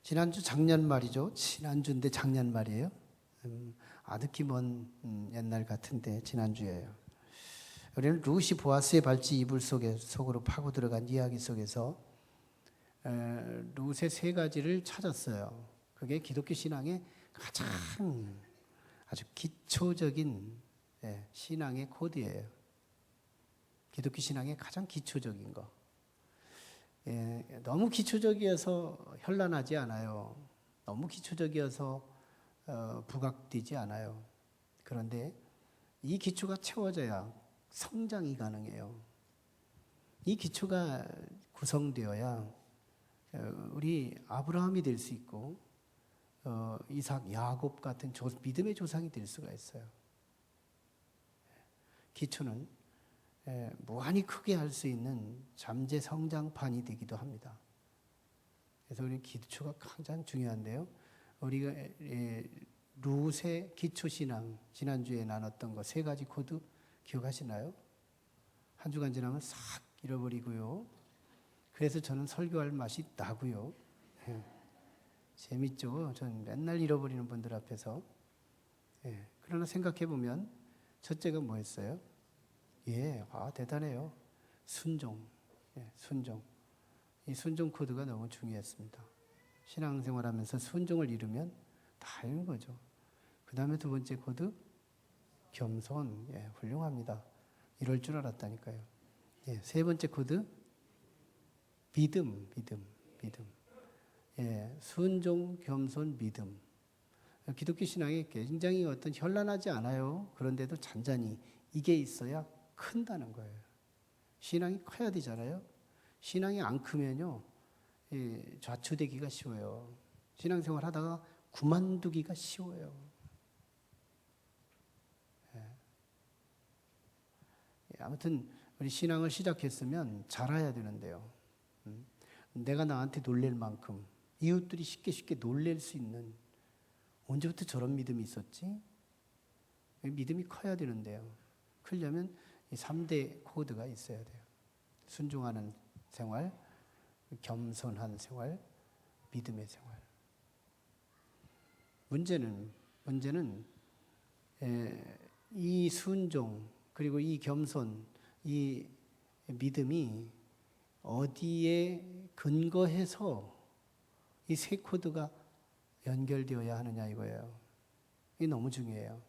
지난주 작년 말이죠. 지난주인데 작년 말이에요. 아득히 먼 옛날 같은데 지난주예요. 우리는 루시 보아스의 발찌 이불 속으로 파고 들어간 이야기 속에서 룻의 세 가지를 찾았어요. 그게 기독교 신앙의 가장 아주 기초적인 신앙의 코드예요. 기독교 신앙의 가장 기초적인 거. 너무 기초적이어서 현란하지 않아요. 너무 기초적이어서 부각되지 않아요. 그런데 이 기초가 채워져야 성장이 가능해요. 이 기초가 구성되어야 우리 아브라함이 될 수 있고 이삭, 야곱 같은 믿음의 조상이 될 수가 있어요. 기초는 무한히 크게 할 수 있는 잠재 성장판이 되기도 합니다. 그래서 우리 기초가 가장 중요한데요. 우리가 룻의 기초신앙 지난주에 나눴던 거 세 가지 코드 기억하시나요? 한 주간 지나면 싹 잃어버리고요. 그래서 저는 설교할 맛이 나고요. 재밌죠? 저는 맨날 잃어버리는 분들 앞에서. 그러나 생각해 보면 첫째가 뭐였어요? 대단해요. 순종. 순종. 이 순종 코드가 너무 중요했습니다. 신앙생활하면서 순종을 잃으면 다 잃은 거죠. 그 다음에 두 번째 코드, 겸손. 훌륭합니다. 이럴 줄 알았다니까요. 세 번째 코드, 믿음. 순종, 겸손, 믿음. 기독교 신앙이 굉장히 어떤 현란하지 않아요. 그런데도 잔잔히 이게 있어야 큰다는 거예요. 신앙이 커야 되잖아요. 신앙이 안 크면요, 좌초되기가 쉬워요. 신앙생활 하다가 그만두기가 쉬워요. 아무튼 우리 신앙을 시작했으면 잘해야 되는데요. 내가 나한테 놀랄 만큼 이웃들이 쉽게 놀랄 수 있는, 언제부터 저런 믿음이 있었지? 믿음이 커야 되는데요. 크려면 이 3대 코드가 있어야 돼요. 순종하는 생활, 겸손한 생활, 믿음의 생활. 문제는 이 순종 그리고 이 겸손, 이 믿음이 어디에 근거해서 이 세 코드가 연결되어야 하느냐 이거예요. 이게 너무 중요해요.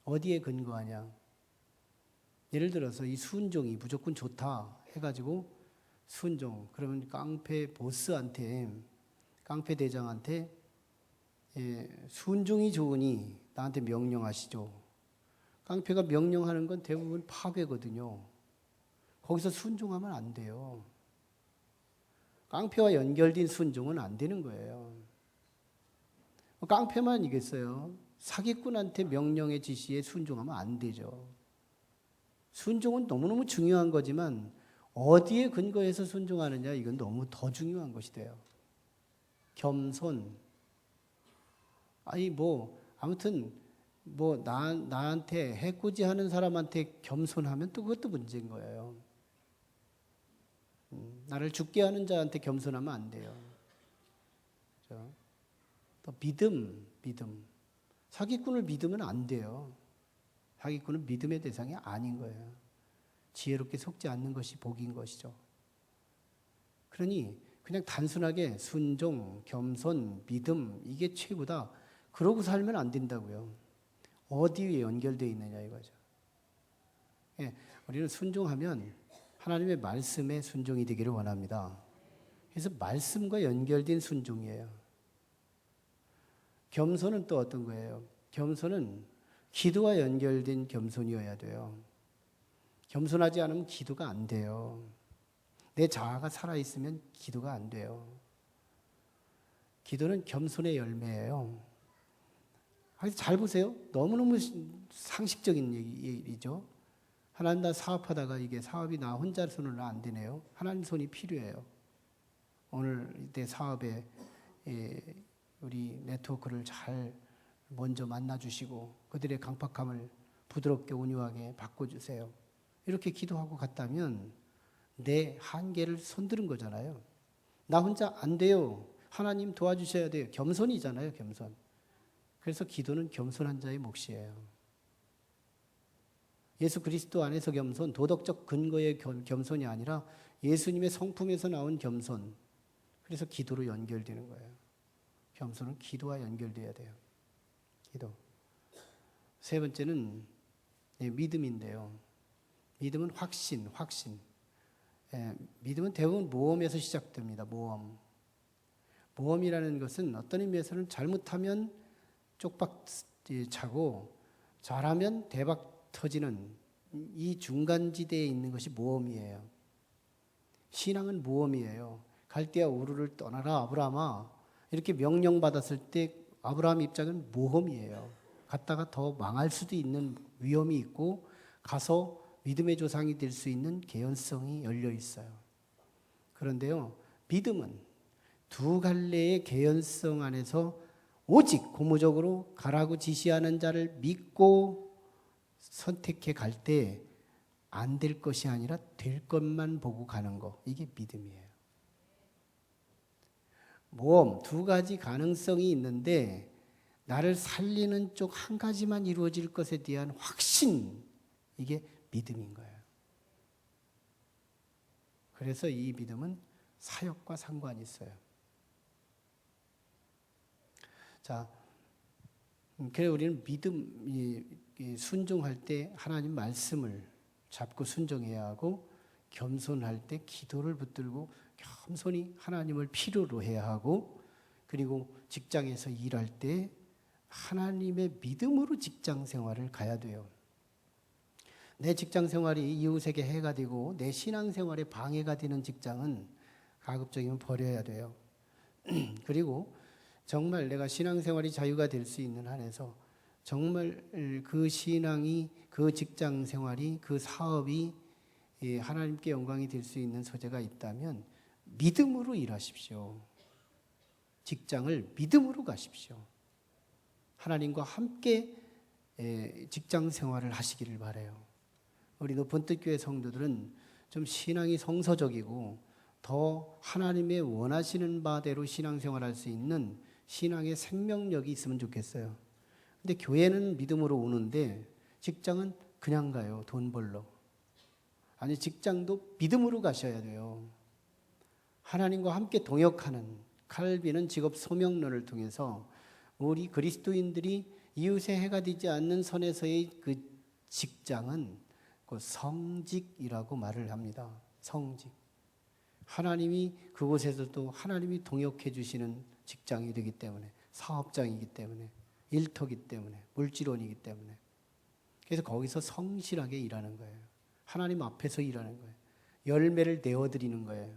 어디에 근거하냐. 예를 들어서 이 순종이 무조건 좋다 해가지고 순종, 그러면 깡패 보스한테, 깡패 대장한테 순종이 좋으니 나한테 명령하시죠. 깡패가 명령하는 건 대부분 파괴거든요. 거기서 순종하면 안 돼요. 깡패와 연결된 순종은 안 되는 거예요. 깡패만 이겠어요. 사기꾼한테 명령의 지시에 순종하면 안 되죠. 순종은 너무너무 중요한 거지만 어디에 근거해서 순종하느냐, 이건 너무 더 중요한 것이 돼요. 겸손. 아무튼 나한테 해코지하는 사람한테 겸손하면 또 그것도 문제인 거예요. 나를 죽게 하는 자한테 겸손하면 안 돼요. 그렇죠? 또 믿음. 사기꾼을 믿으면 안 돼요. 사기꾼은 믿음의 대상이 아닌 거예요. 지혜롭게 속지 않는 것이 복인 것이죠. 그러니 그냥 단순하게 순종, 겸손, 믿음 이게 최고다. 그러고 살면 안 된다고요. 어디에 연결되어 있느냐 이거죠. 우리는 순종하면 하나님의 말씀에 순종이 되기를 원합니다. 그래서 말씀과 연결된 순종이에요. 겸손은 또 어떤 거예요? 겸손은 기도와 연결된 겸손이어야 돼요. 겸손하지 않으면 기도가 안 돼요. 내 자아가 살아있으면 기도가 안 돼요. 기도는 겸손의 열매예요. 잘 보세요. 너무너무 상식적인 얘기죠. 하나님, 나 사업하다가 이게 사업이 나 혼자 손으로 안 되네요. 하나님 손이 필요해요. 오늘 내 사업에 우리 네트워크를 잘 먼저 만나주시고 그들의 강팍함을 부드럽게 온유하게 바꿔주세요. 이렇게 기도하고 갔다면 내 한계를 손드는 거잖아요. 나 혼자 안 돼요. 하나님 도와주셔야 돼요. 겸손이잖아요, 겸손. 그래서 기도는 겸손한 자의 몫이에요. 예수 그리스도 안에서 겸손, 도덕적 근거의 겸손이 아니라 예수님의 성품에서 나온 겸손. 그래서 기도로 연결되는 거예요. 겸손은 기도와 연결돼야 돼요. 기도. 세 번째는 믿음인데요. 믿음은 확신. 믿음은 대부분 모험에서 시작됩니다. 모험이라는 것은 어떤 의미에서는 잘못하면 쪽박 차고 잘하면 대박 터지는 이 중간지대에 있는 것이 모험이에요. 신앙은 모험이에요. 갈대아 우르를 떠나라 아브라함아 이렇게 명령받았을 때 아브라함 입장은 모험이에요. 갔다가 더 망할 수도 있는 위험이 있고 가서 믿음의 조상이 될 수 있는 개연성이 열려 있어요. 그런데요, 믿음은 두 갈래의 개연성 안에서 오직 고무적으로 가라고 지시하는 자를 믿고 선택해 갈 때 안 될 것이 아니라 될 것만 보고 가는 거, 이게 믿음이에요. 모험, 두 가지 가능성이 있는데 나를 살리는 쪽 한 가지만 이루어질 것에 대한 확신, 이게 믿음인 거예요. 그래서 이 믿음은 사역과 상관이 있어요. 자, 그래서 우리는 순종할 때 하나님 말씀을 잡고 순종해야 하고, 겸손할 때 기도를 붙들고 겸손히 하나님을 필요로 해야 하고, 그리고 직장에서 일할 때 하나님의 믿음으로 직장 생활을 가야 돼요. 내 직장 생활이 이웃에게 해가 되고 내 신앙 생활에 방해가 되는 직장은 가급적이면 버려야 돼요. 그리고 정말 내가 신앙 생활이 자유가 될 수 있는 한에서 정말 그 신앙이, 그 직장 생활이, 그 사업이 하나님께 영광이 될 수 있는 소재가 있다면 믿음으로 일하십시오. 직장을 믿음으로 가십시오. 하나님과 함께 직장 생활을 하시기를 바라요. 우리 높은 뜻 교회 성도들은 좀 신앙이 성서적이고 더 하나님의 원하시는 바대로 신앙생활할 수 있는 신앙의 생명력이 있으면 좋겠어요. 근데 교회는 믿음으로 오는데 직장은 그냥 가요. 돈 벌러. 아니, 직장도 믿음으로 가셔야 돼요. 하나님과 함께 동역하는, 칼빈은 직업 소명론을 통해서 우리 그리스도인들이 이웃의 해가 되지 않는 선에서의 그 직장은 그 성직이라고 말을 합니다. 성직. 하나님이 그곳에서도 하나님이 동역해 주시는 직장이 되기 때문에, 사업장이기 때문에, 일터기 때문에, 물질원이기 때문에. 그래서 거기서 성실하게 일하는 거예요. 하나님 앞에서 일하는 거예요. 열매를 내어드리는 거예요.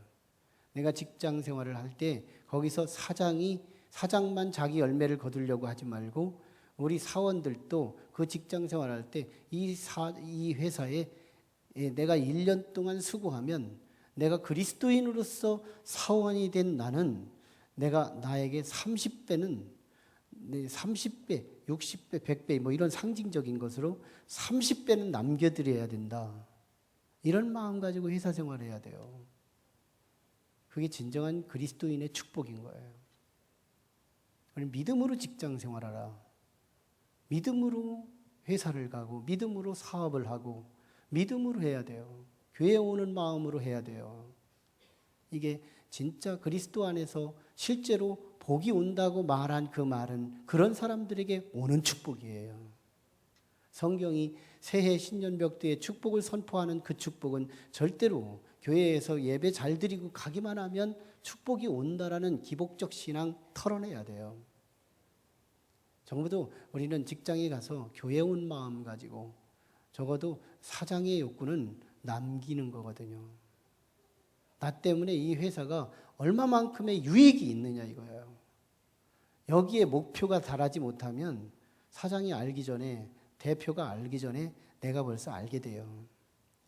내가 직장 생활을 할 때 거기서 사장만 자기 열매를 거두려고 하지 말고 우리 사원들도 그 직장 생활할 때 이 회사에 내가 1년 동안 수고하면 내가 그리스도인으로서 사원이 된 나는 나에게 30배는 30배, 60배, 100배 뭐 이런 상징적인 것으로 30배는 남겨드려야 된다. 이런 마음 가지고 회사 생활해야 돼요. 그게 진정한 그리스도인의 축복인 거예요. 우리 믿음으로 직장 생활하라. 믿음으로 회사를 가고 믿음으로 사업을 하고 믿음으로 해야 돼요. 교회에 오는 마음으로 해야 돼요. 이게 진짜 그리스도 안에서 실제로 복이 온다고 말한 그 말은 그런 사람들에게 오는 축복이에요. 성경이 새해 신년벽두에 축복을 선포하는 그 축복은 절대로 교회에서 예배 잘 드리고 가기만 하면 축복이 온다라는 기복적 신앙 털어내야 돼요. 적어도 우리는 직장에 가서 교회 온 마음 가지고 적어도 사장의 욕구는 남기는 거거든요. 나 때문에 이 회사가 얼마만큼의 유익이 있느냐 이거예요. 여기에 목표가 달하지 못하면 사장이 알기 전에, 대표가 알기 전에 내가 벌써 알게 돼요.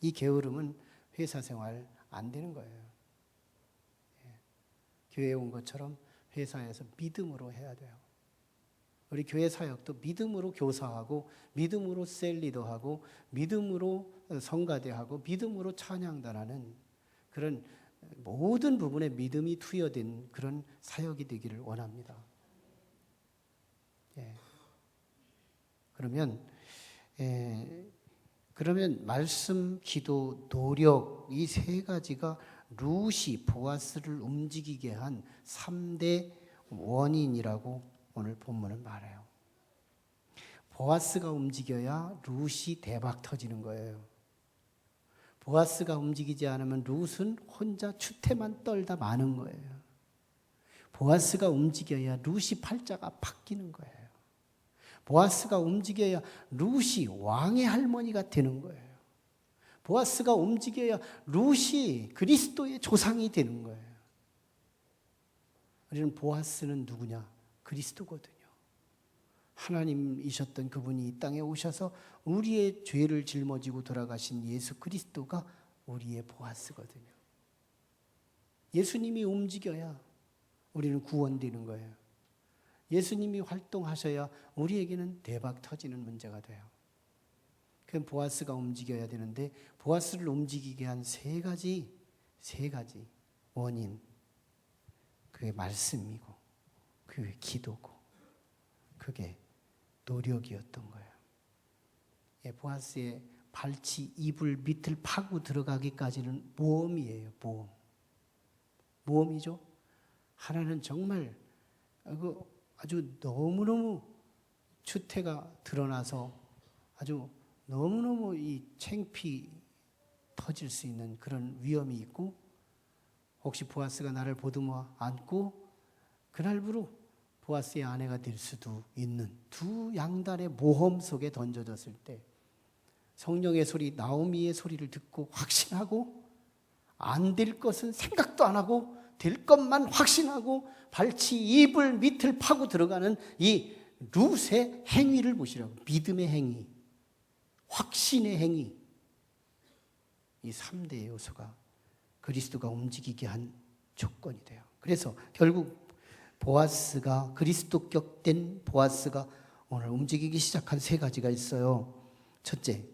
이 게으름은 회사 생활 안 되는 거예요. 교회에 온 것처럼 회사에서 믿음으로 해야 돼요. 우리 교회 사역도 믿음으로 교사하고 믿음으로 셀리더하고 믿음으로 성가대하고 믿음으로 찬양단하는 그런 모든 부분에 믿음이 투여된 그런 사역이 되기를 원합니다. 예. 그러면 말씀, 기도, 노력 이 세 가지가 룻이 보아스를 움직이게 한 3대 원인이라고 오늘 본문은 말해요. 보아스가 움직여야 룻이 대박 터지는 거예요. 보아스가 움직이지 않으면 룻은 혼자 추태만 떨다 마는 거예요. 보아스가 움직여야 룻이 팔자가 바뀌는 거예요. 보아스가 움직여야 룻이 왕의 할머니가 되는 거예요. 보아스가 움직여야 룻이 그리스도의 조상이 되는 거예요. 우리는 보아스는 누구냐? 그리스도거든요. 하나님이셨던 그분이 이 땅에 오셔서 우리의 죄를 짊어지고 돌아가신 예수 그리스도가 우리의 보아스거든요. 예수님이 움직여야 우리는 구원되는 거예요. 예수님이 활동하셔야 우리에게는 대박 터지는 문제가 돼요. 그럼 보아스가 움직여야 되는데 보아스를 움직이게 한 세 가지 원인. 그게 말씀이고 그게 기도고 그게 노력이었던 거예요. 예, 보아스의 발치 이불 밑을 파고 들어가기까지는 모험이에요. 모험이죠. 하나는 정말 아주 너무너무 추태가 드러나서 아주 너무너무 이 창피 터질 수 있는 그런 위험이 있고, 혹시 보아스가 나를 보듬어 안고 그날부로 보아스의 아내가 될 수도 있는 두 양단의 모험 속에 던져졌을 때 성령의 소리, 나오미의 소리를 듣고 확신하고 안 될 것은 생각도 안 하고 될 것만 확신하고 발치 이불 밑을 파고 들어가는 이 룻의 행위를 보시라고. 믿음의 행위, 확신의 행위, 이 3대 요소가 그리스도가 움직이게 한 조건이 돼요. 그래서 결국 보아스가, 그리스도격된 보아스가 오늘 움직이기 시작한 세 가지가 있어요. 첫째,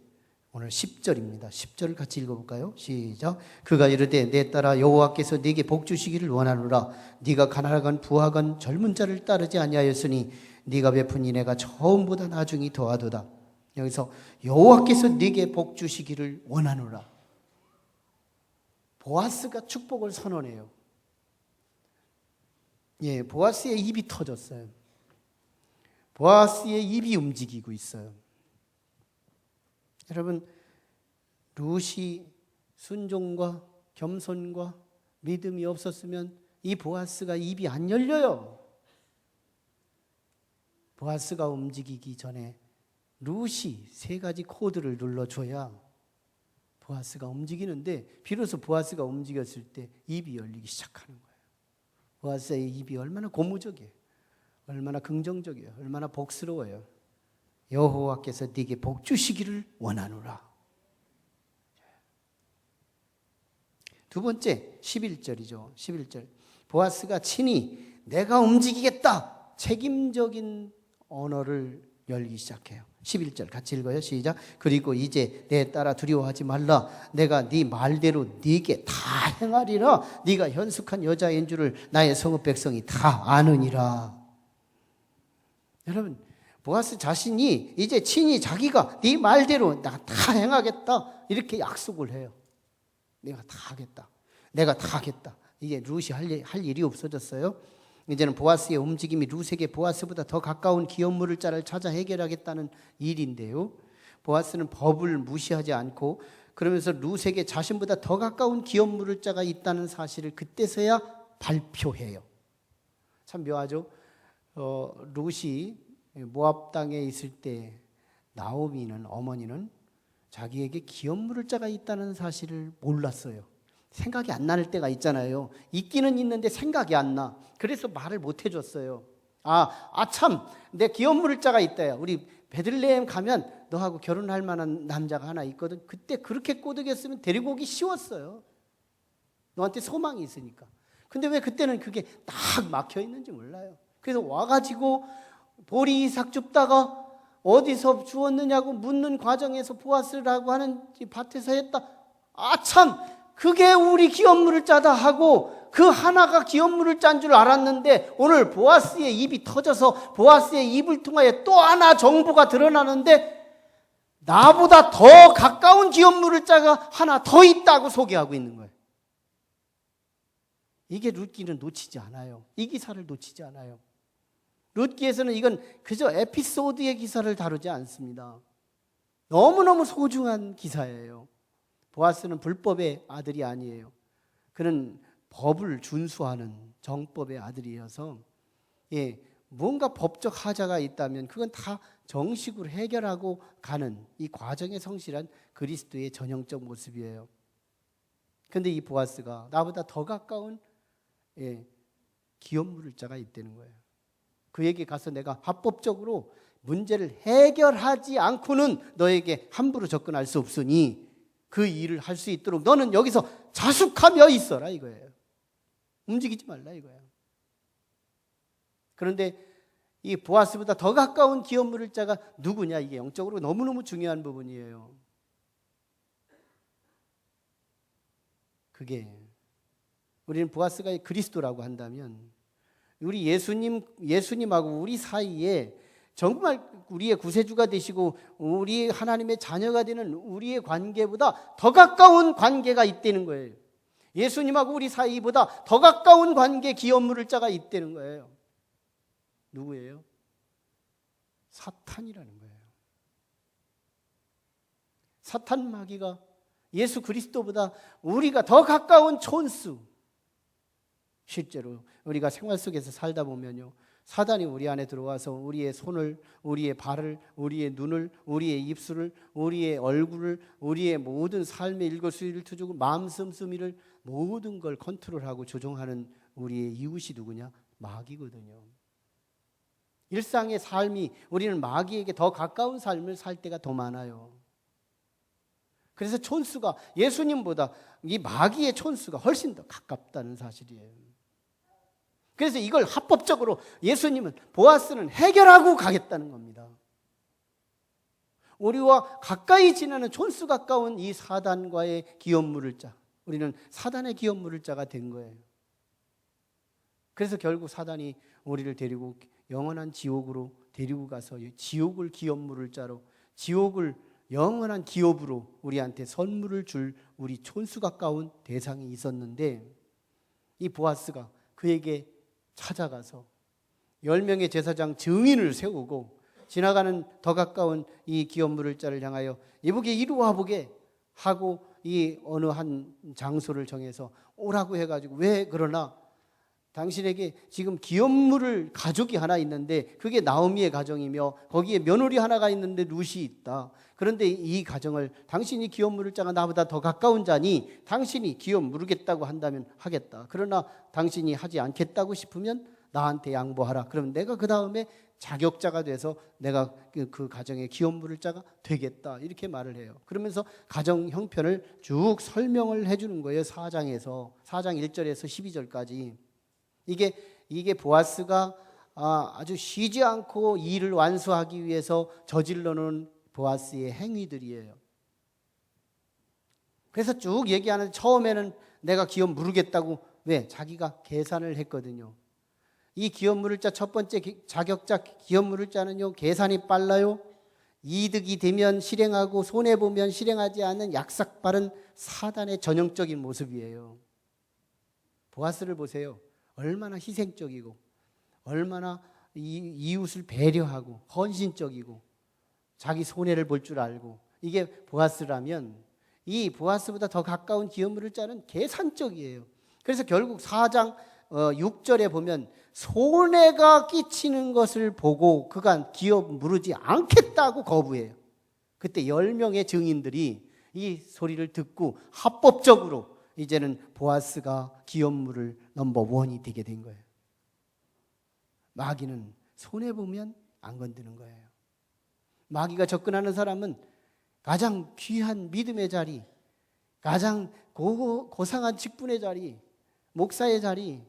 오늘 10절입니다. 10절을 같이 읽어볼까요? 시작. 그가 이르되 내 딸아 여호와께서 네게 복 주시기를 원하노라. 네가 가난하건 부하건 젊은 자를 따르지 아니하였으니 네가 베푼 인애가 처음보다 나중이 더하도다. 여기서 여호와께서 네게 복 주시기를 원하노라. 보아스가 축복을 선언해요. 예, 보아스의 입이 터졌어요. 보아스의 입이 움직이고 있어요. 여러분, 룻이 순종과 겸손과 믿음이 없었으면 이 보아스가 입이 안 열려요. 보아스가 움직이기 전에 룻이 세 가지 코드를 눌러줘야 보아스가 움직이는데, 비로소 보아스가 움직였을 때 입이 열리기 시작하는 거예요. 보아스의 입이 얼마나 고무적이에요. 얼마나 긍정적이에요. 얼마나 복스러워요. 여호와께서 네게 복 주시기를 원하노라. 두 번째 11절이죠. 11절. 보아스가 친히 내가 움직이겠다. 책임적인 언어를 열기 시작해요. 11절 같이 읽어요. 시작. 그리고 이제 내 딸아 두려워하지 말라. 내가 네 말대로 네게 다 행하리라. 네가 현숙한 여자인 줄을 나의 성읍 백성이 다 아느니라. 여러분, 보아스 자신이 이제 친히 자기가 네 말대로 나 다 행하겠다 이렇게 약속을 해요. 내가 다 하겠다. 내가 다 하겠다. 이제 룻이 할 일이 없어졌어요. 이제는 보아스의 움직임이 룻에게 보아스보다 더 가까운 기업물을 자를 찾아 해결하겠다는 일인데요. 보아스는 법을 무시하지 않고 그러면서 룻에게 자신보다 더 가까운 기업물을 자가 있다는 사실을 그때서야 발표해요. 참 묘하죠. 룻이 모압 땅에 있을 때 나오미는, 어머니는 자기에게 기업물을 자가 있다는 사실을 몰랐어요. 생각이 안 날 때가 있잖아요. 있기는 있는데 생각이 안 나. 그래서 말을 못 해줬어요. 참, 내 기업물을 자가 있다야. 우리 베들레헴 가면 너하고 결혼할 만한 남자가 하나 있거든. 그때 그렇게 꼬드겼으면 데리고 오기 쉬웠어요. 너한테 소망이 있으니까. 근데 왜 그때는 그게 딱 막혀 있는지 몰라요. 그래서 와가지고 보리 이삭 줍다가 어디서 주었느냐고 묻는 과정에서 보아스라고 하는 밭에서 했다. 참! 그게 우리 기업물을 짜다 하고 그 하나가 기업물을 짠 줄 알았는데 오늘 보아스의 입이 터져서 보아스의 입을 통하여 또 하나 정보가 드러나는데 나보다 더 가까운 기업물을 짜가 하나 더 있다고 소개하고 있는 거예요. 이게 룻기는 놓치지 않아요. 이 기사를 놓치지 않아요. 룻기에서는 이건 그저 에피소드의 기사를 다루지 않습니다. 너무너무 소중한 기사예요. 보아스는 불법의 아들이 아니에요. 그는 법을 준수하는 정법의 아들이어서 뭔가 법적 하자가 있다면 그건 다 정식으로 해결하고 가는 이 과정에 성실한 그리스도의 전형적 모습이에요. 그런데 이 보아스가 나보다 더 가까운 기업물을 자가 있다는 거예요. 그에게 가서 내가 합법적으로 문제를 해결하지 않고는 너에게 함부로 접근할 수 없으니 그 일을 할 수 있도록 너는 여기서 자숙하며 있어라 이거예요. 움직이지 말라 이거예요. 그런데 이 보아스보다 더 가까운 기업물을 자가 누구냐, 이게 영적으로 너무너무 중요한 부분이에요. 그게 우리는 보아스가 그리스도라고 한다면 우리 예수님하고 우리 사이에 정말 우리의 구세주가 되시고 우리 하나님의 자녀가 되는 우리의 관계보다 더 가까운 관계가 있다는 거예요. 예수님하고 우리 사이보다 더 가까운 관계 기업물을 자가 있다는 거예요. 누구예요? 사탄이라는 거예요. 사탄 마귀가 예수 그리스도보다 우리가 더 가까운 촌수. 실제로 우리가 생활 속에서 살다 보면요, 사단이 우리 안에 들어와서 우리의 손을, 우리의 발을, 우리의 눈을, 우리의 입술을, 우리의 얼굴을, 우리의 모든 삶의 일거수일투족을, 마음 씀씀이를 모든 걸 컨트롤하고 조종하는 우리의 이웃이 누구냐? 마귀거든요. 일상의 삶이 우리는 마귀에게 더 가까운 삶을 살 때가 더 많아요. 그래서 촌수가 예수님보다 이 마귀의 촌수가 훨씬 더 가깝다는 사실이에요. 그래서 이걸 합법적으로 예수님은, 보아스는 해결하고 가겠다는 겁니다. 우리와 가까이 지나는 촌수 가까운 이 사단과의 기업물을 짜, 우리는 사단의 기업물을 짜가 된 거예요. 그래서 결국 사단이 우리를 데리고 영원한 지옥으로 데리고 가서 지옥을 기업물을 짜로, 지옥을 영원한 기업으로 우리한테 선물을 줄 우리 촌수 가까운 대상이 있었는데, 이 보아스가 그에게 찾아가서 10명의 제사장 증인을 세우고 지나가는 더 가까운 이 기업물을 자를 향하여 이보게 이리 와보게 하고 이 어느 한 장소를 정해서 오라고 해가지고, 왜 그러나 당신에게 지금 기업물을 가족이 하나 있는데 그게 나오미의 가정이며 거기에 며느리 하나가 있는데 룻이 있다. 그런데 이 가정을, 당신이 기업물을 자가 나보다 더 가까운 자니 당신이 기업 물으겠다고 한다면 하겠다. 그러나 당신이 하지 않겠다고 싶으면 나한테 양보하라. 그러면 내가 그 다음에 자격자가 돼서 내가 그 가정의 기업 물을 자가 되겠다. 이렇게 말을 해요. 그러면서 가정 형편을 쭉 설명을 해주는 거예요. 4장 1절에서 12절까지. 이게 보아스가 아주 쉬지 않고 일을 완수하기 위해서 저질러 놓은 보아스의 행위들이에요. 그래서 쭉 얘기하는데 처음에는 내가 기업 물으겠다고, 왜? 자기가 계산을 했거든요. 이 기업 물을 자, 첫 번째 자격자 기업 물을 자는요, 계산이 빨라요. 이득이 되면 실행하고 손해보면 실행하지 않는 약삭빠른 사단의 전형적인 모습이에요. 보아스를 보세요. 얼마나 희생적이고 얼마나 이웃을 배려하고 헌신적이고 자기 손해를 볼 줄 알고, 이게 보아스라면 이 보아스보다 더 가까운 기업물을 짜는 계산적이에요. 그래서 결국 4장 6절에 보면 손해가 끼치는 것을 보고 그가 기업 물으지 않겠다고 거부해요. 그때 10명의 증인들이 이 소리를 듣고 합법적으로 이제는 보아스가 기업 물을 넘버원이 되게 된 거예요. 마귀는 손해보면 안 건드는 거예요. 마귀가 접근하는 사람은 가장 귀한 믿음의 자리, 가장 고상한 직분의 자리, 목사의 자리,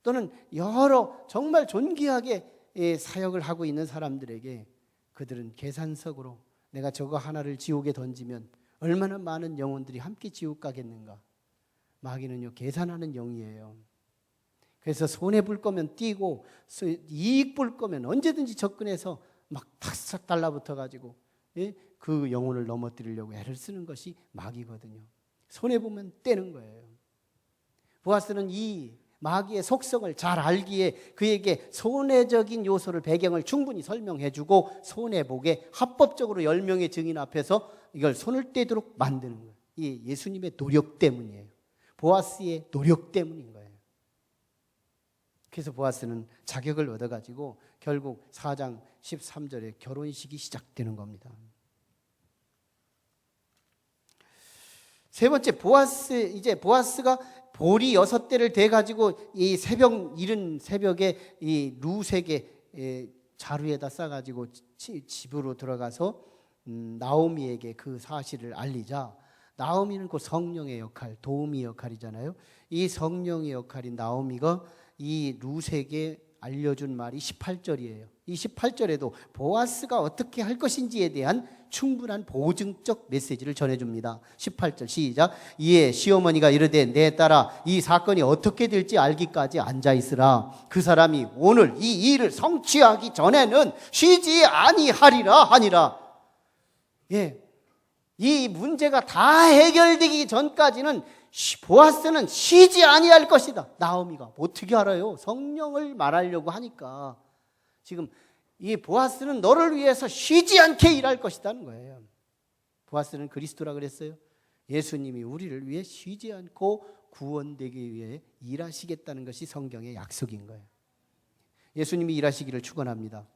또는 여러 정말 존귀하게 사역을 하고 있는 사람들에게 그들은 계산석으로 내가 저거 하나를 지옥에 던지면 얼마나 많은 영혼들이 함께 지옥 가겠는가. 마귀는요, 계산하는 영이에요. 그래서 손해 볼 거면 뛰고 이익 볼 거면 언제든지 접근해서 막 탁싹 달라붙어 가지고 그 영혼을 넘어뜨리려고 애를 쓰는 것이 마귀거든요. 손해 보면 떼는 거예요. 보아스는 이 마귀의 속성을 잘 알기에 그에게 손해적인 요소를 배경을 충분히 설명해주고 손해보게 합법적으로 10명의 증인 앞에서 이걸 손을 떼도록 만드는 거예요. 이 예수님의 노력 때문이에요. 보아스의 노력 때문인 거예요. 그래서 보아스는 자격을 얻어가지고 결국 4장 13절에 결혼식이 시작되는 겁니다. 세 번째, 보아스가 보리 6대를 대가지고 이 이른 새벽에 이 루색의 자루에다 싸가지고 집으로 들어가서 나오미에게 그 사실을 알리자, 나오미는 그 성령의 역할, 도우미 역할이잖아요. 이 성령의 역할인 나오미가 이 루색에 알려준 말이 18절이에요. 이 18절에도 보아스가 어떻게 할 것인지에 대한 충분한 보증적 메시지를 전해줍니다. 18절 시작. 이에 시어머니가 이르되 내 딸아 이 사건이 어떻게 될지 알기까지 앉아있으라. 그 사람이 오늘 이 일을 성취하기 전에는 쉬지 아니하리라 하니라. 이 문제가 다 해결되기 전까지는 보아스는 쉬지 아니할 것이다. 나오미가 어떻게 알아요? 성령을 말하려고 하니까 지금 이 보아스는 너를 위해서 쉬지 않게 일할 것이라는 거예요. 보아스는 그리스도라 그랬어요. 예수님이 우리를 위해 쉬지 않고 구원되기 위해 일하시겠다는 것이 성경의 약속인 거예요. 예수님이 일하시기를 축원합니다.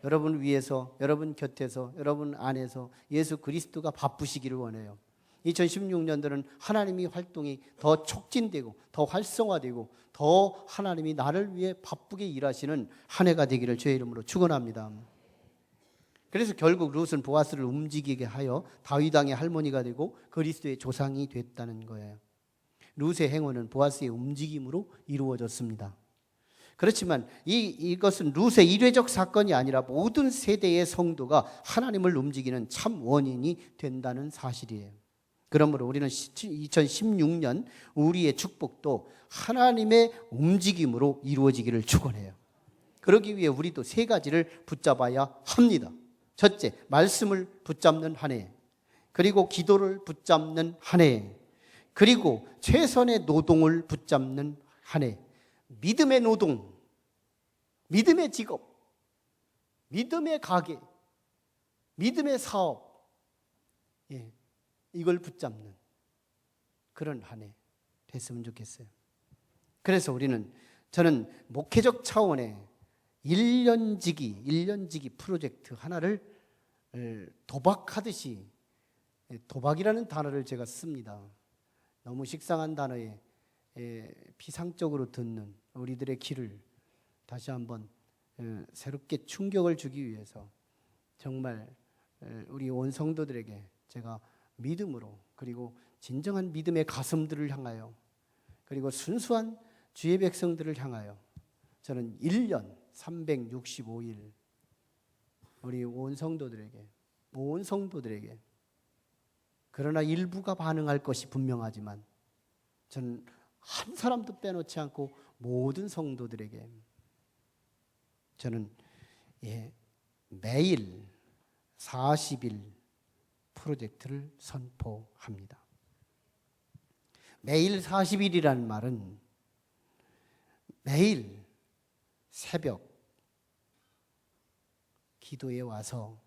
여러분 위해서, 여러분 곁에서, 여러분 안에서 예수 그리스도가 바쁘시기를 원해요. 2016년도는 하나님의 활동이 더 촉진되고 더 활성화되고 더 하나님이 나를 위해 바쁘게 일하시는 한 해가 되기를 주의 이름으로 축원합니다. 그래서 결국 룻은 보아스를 움직이게 하여 다윗 왕의 할머니가 되고 그리스도의 조상이 됐다는 거예요. 룻의 행운은 보아스의 움직임으로 이루어졌습니다. 그렇지만 이것은 룻의 일회적 사건이 아니라 모든 세대의 성도가 하나님을 움직이는 참 원인이 된다는 사실이에요. 그러므로 우리는 2016년 우리의 축복도 하나님의 움직임으로 이루어지기를 축원해요. 그러기 위해 우리도 세 가지를 붙잡아야 합니다. 첫째, 말씀을 붙잡는 한 해. 그리고 기도를 붙잡는 한 해. 그리고 최선의 노동을 붙잡는 한 해. 믿음의 노동, 믿음의 직업, 믿음의 가게, 믿음의 사업, 이걸 붙잡는 그런 한 해 됐으면 좋겠어요. 그래서 저는 목회적 차원의 1년지기 프로젝트 하나를 도박하듯이, 도박이라는 단어를 제가 씁니다. 너무 식상한 단어에 피상적으로 듣는 우리들의 귀를 다시 한번 새롭게 충격을 주기 위해서 정말 우리 온 성도들에게 제가 믿음으로, 그리고 진정한 믿음의 가슴들을 향하여, 그리고 순수한 주의 백성들을 향하여 저는 1년 365일 우리 온 성도들에게, 그러나 일부가 반응할 것이 분명하지만 저는 한 사람도 빼놓지 않고 모든 성도들에게 저는 매일 40일 프로젝트를 선포합니다. 매일 40일이라는 말은 매일 새벽 기도에 와서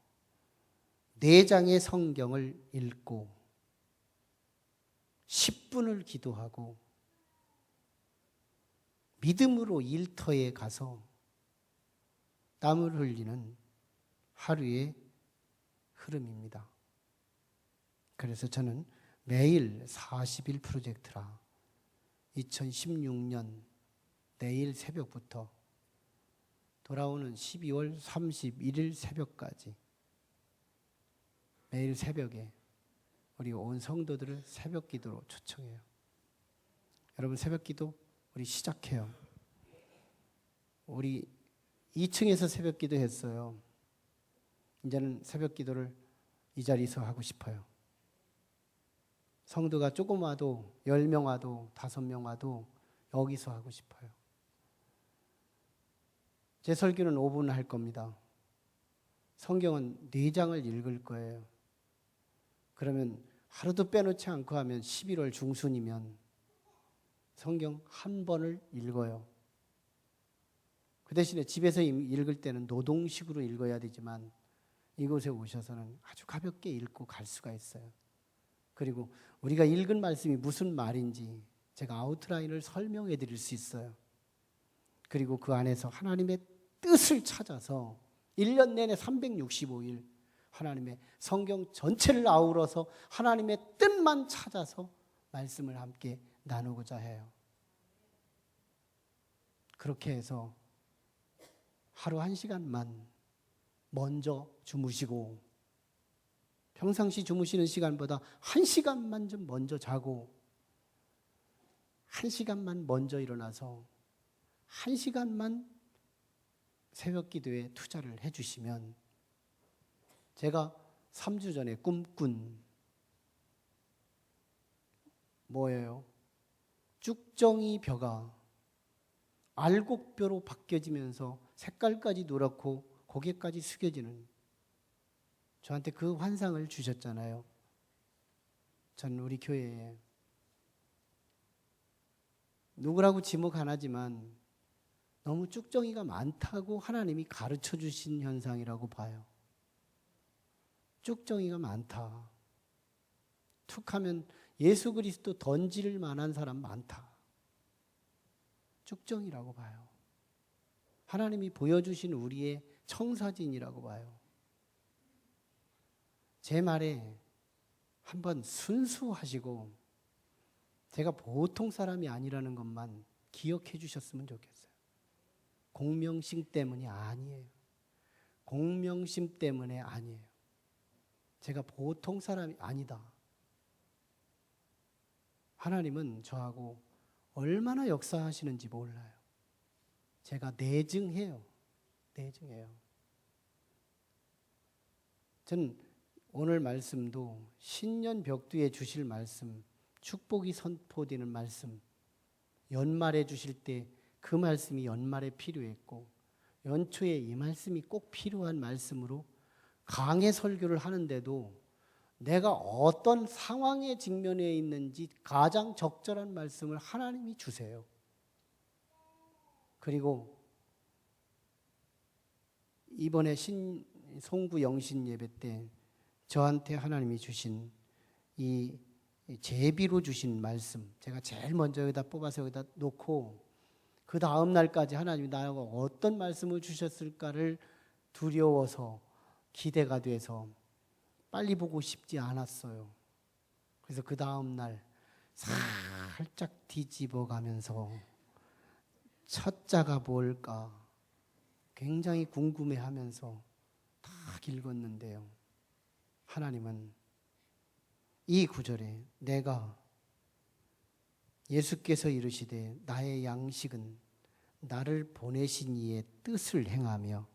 4장의 성경을 읽고 10분을 기도하고 믿음으로 일터에 가서 땀을 흘리는 하루의 흐름입니다. 그래서 저는 매일 40일 프로젝트라 2016년 내일 새벽부터 돌아오는 12월 31일 새벽까지 매일 새벽에 우리 온 성도들을 새벽 기도로 초청해요. 여러분, 새벽 기도 우리 시작해요. 우리 2층에서 새벽 기도 했어요. 이제는 새벽 기도를 이 자리에서 하고 싶어요. 성도가 조금 와도 10명 와도 5명 와도 여기서 하고 싶어요. 제 설교는 5분 할 겁니다. 성경은 4장을 읽을 거예요. 그러면 하루도 빼놓지 않고 하면 11월 중순이면 성경 한 번을 읽어요. 그 대신에 집에서 읽을 때는 노동식으로 읽어야 되지만 이곳에 오셔서는 아주 가볍게 읽고 갈 수가 있어요. 그리고 우리가 읽은 말씀이 무슨 말인지 제가 아웃라인을 설명해 드릴 수 있어요. 그리고 그 안에서 하나님의 뜻을 찾아서 1년 내내 365일 하나님의 성경 전체를 아우러서 하나님의 뜻만 찾아서 말씀을 함께 나누고자 해요. 그렇게 해서 하루 1시간만 먼저 주무시고 평상시 주무시는 시간보다 1시간만 좀 먼저 자고 1시간만 먼저 일어나서 1시간만 새벽 기도에 투자를 해주시면 제가 3주 전에 꿈꾼 뭐예요? 쭉정이 벼가 알곡뼈로 바뀌어지면서 색깔까지 노랗고 고개까지 숙여지는 저한테 그 환상을 주셨잖아요. 전 우리 교회에 누구라고 지목 안 하지만 너무 쭉정이가 많다고 하나님이 가르쳐 주신 현상이라고 봐요. 쭉정이가 많다. 툭 하면 예수 그리스도 던질 만한 사람 많다. 쭉정이라고 봐요. 하나님이 보여주신 우리의 청사진이라고 봐요. 제 말에 한번 순수하시고 제가 보통 사람이 아니라는 것만 기억해 주셨으면 좋겠어요. 공명심 때문이 아니에요. 공명심 때문에 아니에요. 제가 보통 사람이 아니다. 하나님은 저하고 얼마나 역사하시는지 몰라요. 제가 내증해요. 전 오늘 말씀도 신년 벽두에 주실 말씀, 축복이 선포되는 말씀, 연말에 주실 때 그 말씀이 연말에 필요했고 연초에 이 말씀이 꼭 필요한 말씀으로 강해 설교를 하는데도 내가 어떤 상황에 직면해 있는지 가장 적절한 말씀을 하나님이 주세요. 그리고 이번에 송구 영신 예배 때 저한테 하나님이 주신 이 제비로 주신 말씀, 제가 제일 먼저 여기다 뽑아서 여기다 놓고 그 다음 날까지 하나님이 나하고 어떤 말씀을 주셨을까를 두려워서 기대가 돼서 빨리 보고 싶지 않았어요. 그래서 그 다음 날 살짝 뒤집어 가면서 첫 자가 뭘까 굉장히 궁금해하면서 다 읽었는데요. 하나님은 이 구절에 내가 예수께서 이르시되 나의 양식은 나를 보내신 이의 뜻을 행하며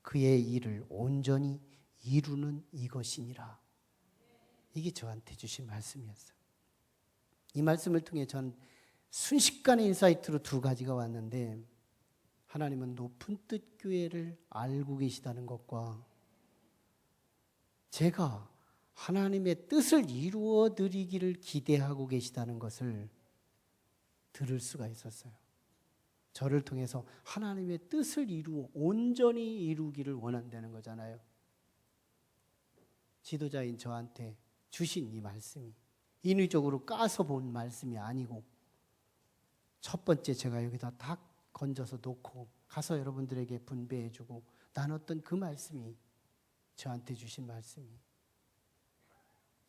그의 일을 온전히 이루는 이것이니라. 이게 저한테 주신 말씀이었어요. 이 말씀을 통해 전 순식간에 인사이트로 2가지가 왔는데 하나님은 높은 뜻 교회를 알고 계시다는 것과 제가 하나님의 뜻을 이루어 드리기를 기대하고 계시다는 것을 들을 수가 있었어요. 저를 통해서 하나님의 뜻을 온전히 이루기를 원한다는 거잖아요. 지도자인 저한테 주신 이 말씀이 인위적으로 까서 본 말씀이 아니고 첫 번째 제가 여기다 딱 건져서 놓고 가서 여러분들에게 분배해주고 나눴던 그 말씀이 저한테 주신 말씀이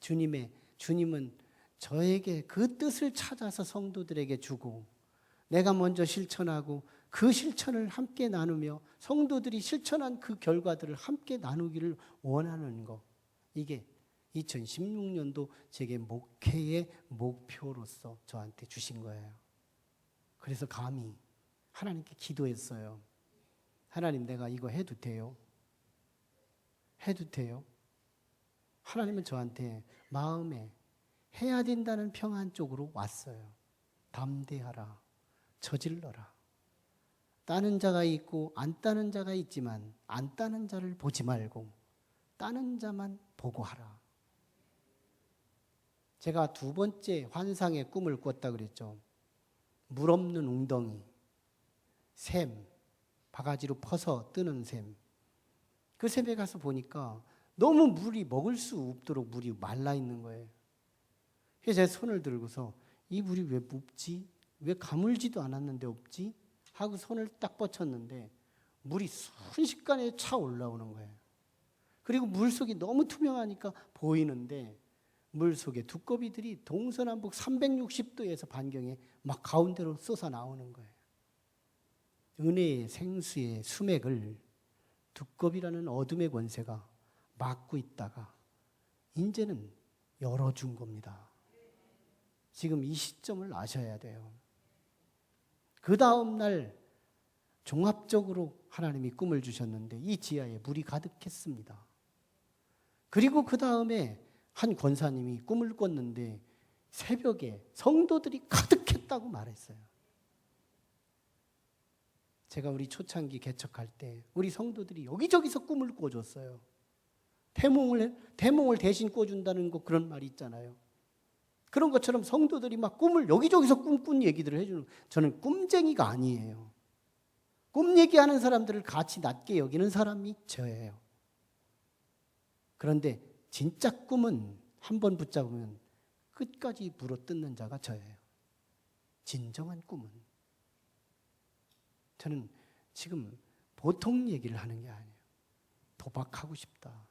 주님은 저에게 그 뜻을 찾아서 성도들에게 주고 내가 먼저 실천하고 그 실천을 함께 나누며 성도들이 실천한 그 결과들을 함께 나누기를 원하는 것. 이게 2016년도 제게 목회의 목표로서 저한테 주신 거예요. 그래서 감히 하나님께 기도했어요. 하나님, 내가 이거 해도 돼요? 해도 돼요? 하나님은 저한테 마음에 해야 된다는 평안 쪽으로 왔어요. 담대하라, 저질러라. 따는 자가 있고 안 따는 자가 있지만 안 따는 자를 보지 말고 따는 자만 보고 하라. 제가 두 번째 환상의 꿈을 꿨다 그랬죠. 물 없는 웅덩이, 샘, 바가지로 퍼서 뜨는 샘. 그 샘에 가서 보니까 너무 물이 먹을 수 없도록 물이 말라 있는 거예요. 그래서 제 손을 들고서 이 물이 왜 없지? 왜 가물지도 않았는데 없지? 하고 손을 딱 뻗쳤는데 물이 순식간에 차 올라오는 거예요. 그리고 물속이 너무 투명하니까 보이는데 물속에 두꺼비들이 동서남북 360도에서 반경에 막 가운데로 쏟아 나오는 거예요. 은혜의 생수의 수맥을 두꺼비라는 어둠의 권세가 막고 있다가 이제는 열어준 겁니다. 지금 이 시점을 아셔야 돼요. 그 다음 날 종합적으로 하나님이 꿈을 주셨는데 이 지하에 물이 가득했습니다. 그리고 그 다음에 한 권사님이 꿈을 꿨는데 새벽에 성도들이 가득했다고 말했어요. 제가 우리 초창기 개척할 때 우리 성도들이 여기저기서 꿈을 꿔줬어요. 대몽을 대신 꿔준다는 거 그런 말이 있잖아요. 그런 것처럼 성도들이 막 꿈을 여기저기서 꿈꾼 얘기들을 해주는, 저는 꿈쟁이가 아니에요. 꿈 얘기하는 사람들을 같이 낮게 여기는 사람이 저예요. 그런데 진짜 꿈은 한 번 붙잡으면 끝까지 물어뜯는 자가 저예요. 진정한 꿈은. 저는 지금 보통 얘기를 하는 게 아니에요. 도박하고 싶다.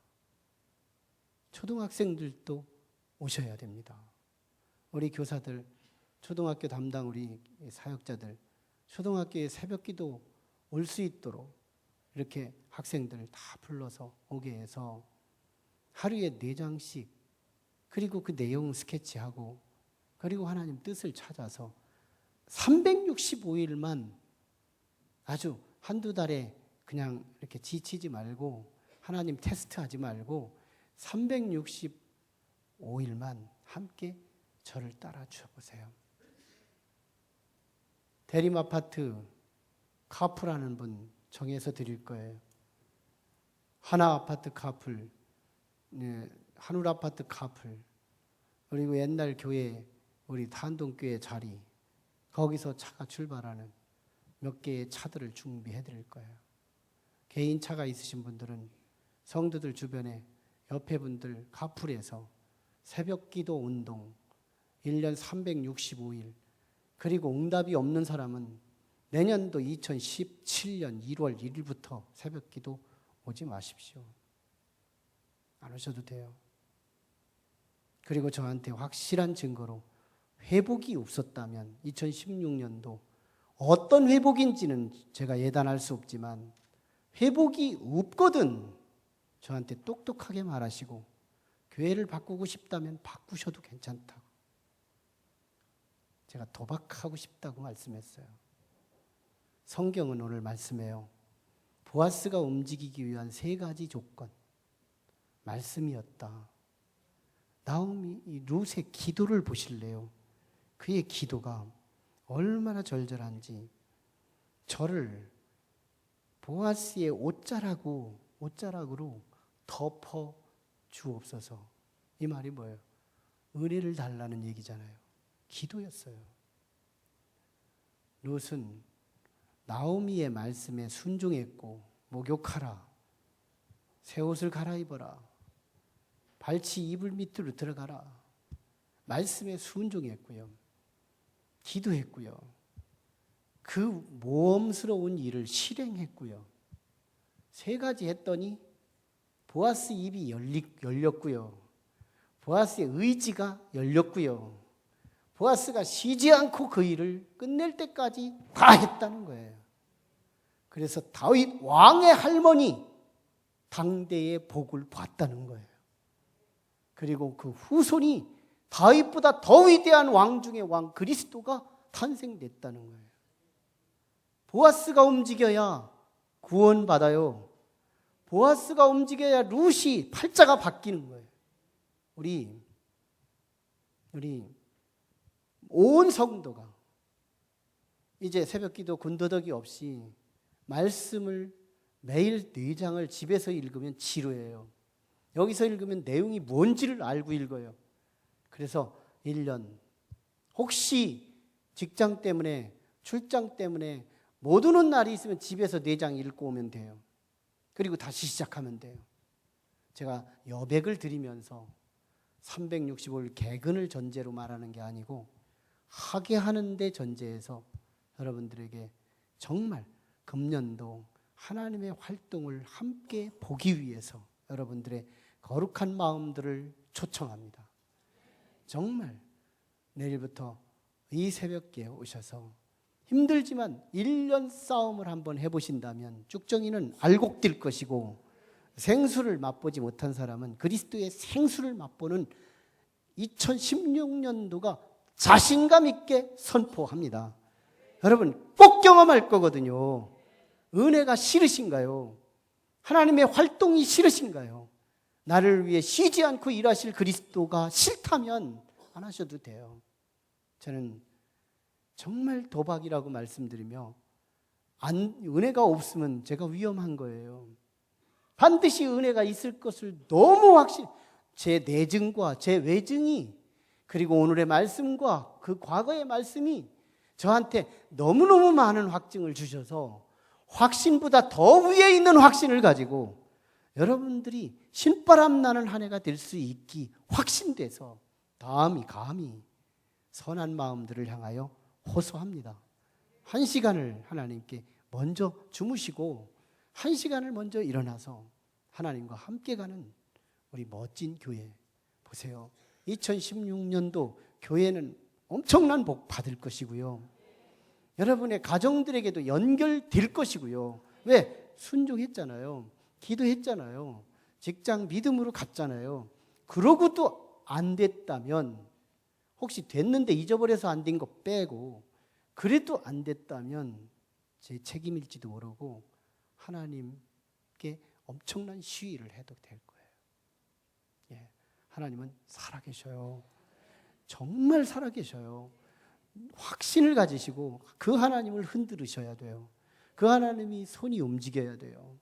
초등학생들도 오셔야 됩니다. 우리 교사들, 초등학교 담당 우리 사역자들, 초등학교에 새벽기도 올 수 있도록 이렇게 학생들 다 불러서 오게 해서 하루에 4장씩 그리고 그 내용 스케치하고 그리고 하나님 뜻을 찾아서 365일만 아주 한두 달에 그냥 이렇게 지치지 말고 하나님 테스트하지 말고 365일만 함께 저를 따라 주어보세요. 대림아파트 카풀하는 분 정해서 드릴 거예요. 하나아파트 카풀, 한울아파트 카풀, 그리고 옛날 교회 우리 단동교회 자리 거기서 차가 출발하는 몇 개의 차들을 준비해 드릴 거예요. 개인 차가 있으신 분들은 성도들 주변에 옆에 분들 카풀에서 새벽기도 운동 1년 365일 그리고 응답이 없는 사람은 내년도 2017년 1월 1일부터 새벽기도 오지 마십시오. 안 오셔도 돼요. 그리고 저한테 확실한 증거로 회복이 없었다면 2016년도 어떤 회복인지는 제가 예단할 수 없지만 회복이 없거든 저한테 똑똑하게 말하시고 교회를 바꾸고 싶다면 바꾸셔도 괜찮다고. 제가 도박하고 싶다고 말씀했어요. 성경은 오늘 말씀해요. 보아스가 움직이기 위한 3가지 조건. 말씀이었다. 나오미 이 룻의 기도를 보실래요? 그의 기도가 얼마나 절절한지. 저를 보아스의 옷자락으로 덮어 주옵소서. 이 말이 뭐예요? 은혜를 달라는 얘기잖아요. 기도였어요. 룻은 나오미의 말씀에 순종했고 목욕하라. 새 옷을 갈아입어라. 발치 이불 밑으로 들어가라. 말씀에 순종했고요. 기도했고요. 그 모험스러운 일을 실행했고요. 3가지 했더니 보아스 입이 열렸고요. 보아스의 의지가 열렸고요. 보아스가 쉬지 않고 그 일을 끝낼 때까지 다 했다는 거예요. 그래서 다윗 왕의 할머니 당대의 복을 봤다는 거예요. 그리고 그 후손이 다윗보다 더 위대한 왕 중의 왕 그리스도가 탄생됐다는 거예요. 보아스가 움직여야 구원받아요. 보아스가 움직여야 룻이 팔자가 바뀌는 거예요. 우리 우리 온 성도가 이제 새벽기도 군더더기 없이 말씀을 매일 4장을 집에서 읽으면 지루해요. 여기서 읽으면 내용이 뭔지를 알고 읽어요. 그래서 1년 혹시 직장 때문에 출장 때문에 못 오는 날이 있으면 집에서 4장 읽고 오면 돼요. 그리고 다시 시작하면 돼요. 제가 여백을 드리면서 365일 개근을 전제로 말하는 게 아니고 하게 하는데 전제해서 여러분들에게 정말 금년도 하나님의 활동을 함께 보기 위해서 여러분들의 거룩한 마음들을 초청합니다. 정말 내일부터 이 새벽에 오셔서 힘들지만 1년 싸움을 한번 해보신다면 쭉정이는 알곡될 것이고, 생수를 맛보지 못한 사람은 그리스도의 생수를 맛보는 2016년도가 자신감 있게 선포합니다. 여러분 꼭 경험할 거거든요. 은혜가 싫으신가요? 하나님의 활동이 싫으신가요? 나를 위해 쉬지 않고 일하실 그리스도가 싫다면 안 하셔도 돼요. 저는 정말 도박이라고 말씀드리며 은혜가 없으면 제가 위험한 거예요. 반드시 은혜가 있을 것을 너무 제 내증과 제 외증이, 그리고 오늘의 말씀과 그 과거의 말씀이 저한테 너무너무 많은 확증을 주셔서 확신보다 더 위에 있는 확신을 가지고 여러분들이 신바람 나는 한 해가 될 수 있기 확신돼서 감히 선한 마음들을 향하여 호소합니다. 1시간을 하나님께 먼저 주무시고 1시간을 먼저 일어나서 하나님과 함께 가는 우리 멋진 교회 보세요. 2016년도 교회는 엄청난 복 받을 것이고요. 여러분의 가정들에게도 연결될 것이고요. 왜? 순종했잖아요. 기도했잖아요. 직장 믿음으로 갔잖아요. 그러고도 안 됐다면, 혹시 됐는데 잊어버려서 안 된 거 빼고 그래도 안 됐다면 제 책임일지도 모르고 하나님께 엄청난 시위를 해도 될 거예요. 예, 하나님은 살아계셔요. 정말 살아계셔요. 확신을 가지시고 그 하나님을 흔들으셔야 돼요. 그 하나님이 손이 움직여야 돼요.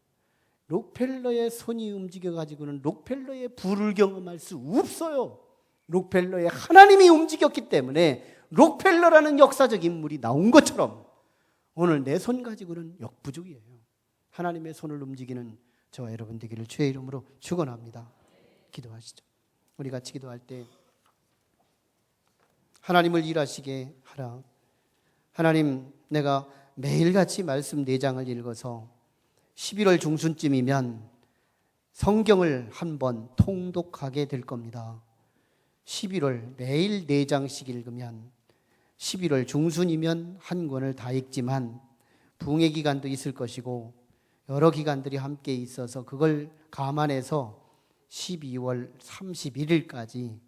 록펠러의 손이 움직여가지고는 록펠러의 불을 경험할 수 없어요. 록펠러의 하나님이 움직였기 때문에 록펠러라는 역사적 인물이 나온 것처럼 오늘 내 손 가지고는 역부족이에요. 하나님의 손을 움직이는 저와 여러분 되기를 주의 이름으로 축원합니다. 기도하시죠. 우리 같이 기도할 때 하나님을 일하시게 하라. 하나님, 내가 매일같이 말씀 4장을 읽어서 11월 중순쯤이면 성경을 한번 통독하게 될 겁니다. 11월 매일 4장씩 읽으면 11월 중순이면 한 권을 다 읽지만 붕의 기간도 있을 것이고 여러 기간들이 함께 있어서 그걸 감안해서 12월 31일까지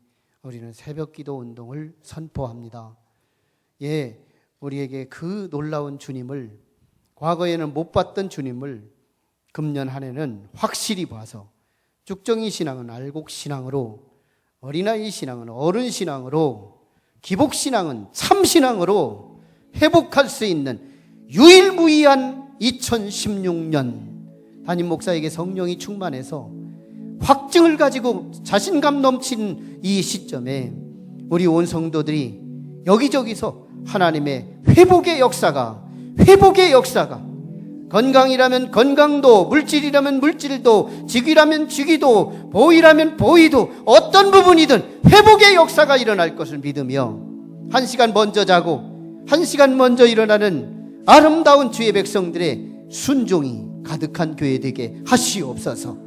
우리는 새벽기도 운동을 선포합니다. 예, 우리에게 그 놀라운 주님을, 과거에는 못 봤던 주님을 금년 한 해는 확실히 봐서 쭉정이 신앙은 알곡 신앙으로, 어린아이 신앙은 어른 신앙으로, 기복 신앙은 참 신앙으로 회복할 수 있는 유일무이한 2016년 담임 목사에게 성령이 충만해서 확증을 가지고 자신감 넘치는 이 시점에 우리 온 성도들이 여기저기서 하나님의 회복의 역사가 건강이라면 건강도, 물질이라면 물질도, 직위라면 직위도, 보이라면 보이도, 어떤 부분이든 회복의 역사가 일어날 것을 믿으며 1시간 먼저 자고 1시간 먼저 일어나는 아름다운 주의 백성들의 순종이 가득한 교회 되게 하시옵소서.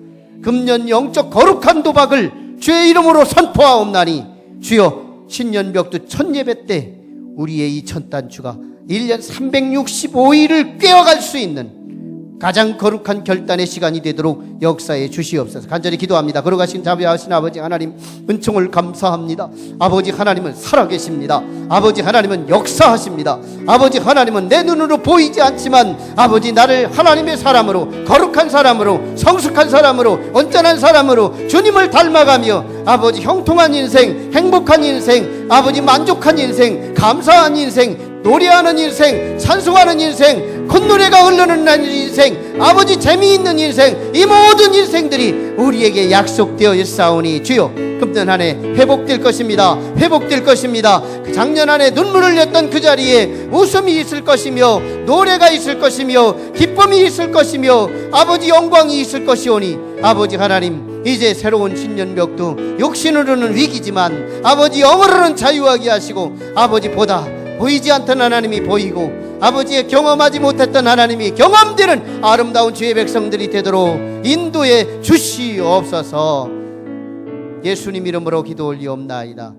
금년 영적 거룩한 도박을 주의 이름으로 선포하옵나니 주여, 신년벽두 첫 예배 때 우리의 이 첫 단추가 1년 365일을 꿰어갈 수 있는 가장 거룩한 결단의 시간이 되도록 역사해 주시옵소서. 간절히 기도합니다. 걸어가신 자비하신 아버지 하나님, 은총을 감사합니다. 아버지 하나님은 살아계십니다. 아버지 하나님은 역사하십니다. 아버지 하나님은 내 눈으로 보이지 않지만 아버지 나를 하나님의 사람으로, 거룩한 사람으로, 성숙한 사람으로, 온전한 사람으로 주님을 닮아가며 아버지 형통한 인생, 행복한 인생, 아버지 만족한 인생, 감사한 인생, 노래하는 인생, 찬송하는 인생, 콧노래가 흘러는 인생, 아버지 재미있는 인생, 이 모든 인생들이 우리에게 약속되어 있사오니 주여, 금년 한 해 회복될 것입니다. 회복될 것입니다. 작년 한 해 눈물을 흘렸던 그 자리에 웃음이 있을 것이며, 노래가 있을 것이며, 기쁨이 있을 것이며, 아버지 영광이 있을 것이오니 아버지 하나님, 이제 새로운 신년벽도 육신으로는 위기지만 아버지 영으로는 자유하게 하시고, 아버지 보다 보이지 않던 하나님이 보이고, 아버지의 경험하지 못했던 하나님이 경험되는 아름다운 주의 백성들이 되도록 인도해 주시옵소서. 예수님 이름으로 기도 올리옵나이다.